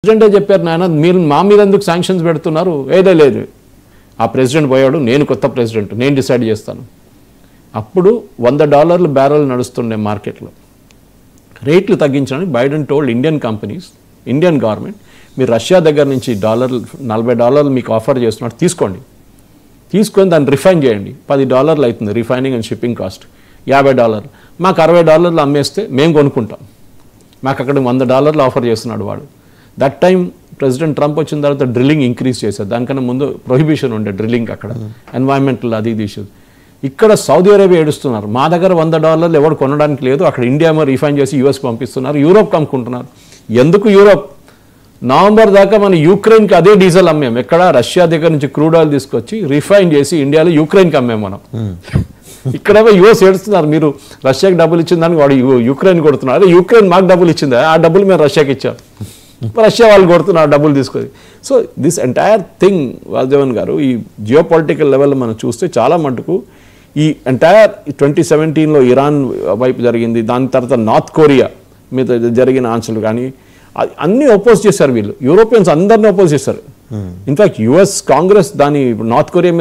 ప్రెసిడెంటే చెప్పారు నాయన మీరు మా మీద ఎందుకు శాంక్షన్స్ పెడుతున్నారు లేదు ఆ ప్రెసిడెంట్ పోయాడు నేను కొత్త ప్రెసిడెంట్ నేను డిసైడ్ చేస్తాను అప్పుడు $100 బ్యారెల్ నడుస్తుండే మార్కెట్లో రేట్లు తగ్గించడానికి Biden told Indian companies Indian government మీరు రష్యా దగ్గర నుంచి $40 మీకు ఆఫర్ చేస్తున్నారు తీసుకోండి తీసుకొని దాన్ని రిఫైన్ చేయండి $10 అవుతుంది రిఫైనింగ్ అండ్ షిప్పింగ్ కాస్ట్ $50 మాకు $60 అమ్మేస్తే మేము కొనుక్కుంటాం మాకు అక్కడ $100 ఆఫర్ చేస్తున్నాడు వాడు దట్ టైం ప్రెసిడెంట్ ట్రంప్ వచ్చిన తర్వాత డ్రిల్లింగ్ ఇంక్రీజ్ చేశారు దానికన్నా ముందు ప్రొహిబిషన్ ఉండే డ్రిల్లింగ్ అక్కడ ఎన్వైరన్మెంటల్ అది ఇష్యూస్ ఇక్కడ సౌదీ అరేబియా ఏడుస్తున్నారు మా దగ్గర $100 ఎవరు కొనడానికి లేదు అక్కడ ఇండియా మరి రిఫైన్ చేసి యూఎస్ పంపిస్తున్నారు యూరోప్ అమ్ముకుంటున్నారు ఎందుకు యూరోప్ నవంబర్ దాకా మన యూక్రెయిన్కి అదే డీజిల్ అమ్మాం ఎక్కడ రష్యా దగ్గర నుంచి క్రూడ్ ఆయిల్ తీసుకొచ్చి రిఫైన్ చేసి ఇండియాలో యూక్రెయిన్కి అమ్మాం మనం ఇక్కడేమో యూఎస్ ఏడుస్తున్నారు మీరు రష్యాకి డబ్బులు ఇచ్చిన దానికి వాడు యూక్రెయిన్ కొడుతున్నారు అదే యూక్రెయిన్ మాకు డబ్బులు ఇచ్చిందా ఆ డబ్బులు మేము రష్యాకి ఇచ్చాం రష్యా వాళ్ళు కొడుతున్నారు డబ్బులు తీసుకొని so this entire thing Vasudevan గారు ఈ జియో పొలిటికల్ లెవెల్లో మనం చూస్తే చాలా మటుకు ఈ ఎంటైర్ 2017లో ఇరాన్ వైపు జరిగింది దాని తర్వాత నార్త్ కొరియా మీద జరిగిన ఆంక్షలు కానీ అన్నీ అపోజ్ చేశారు వీళ్ళు యూరోపియన్స్ అందరినీ అపోజ్ చేశారు ఇన్ఫాక్ట్ యుఎస్ కాంగ్రెస్ దాని నార్త్ కొరియా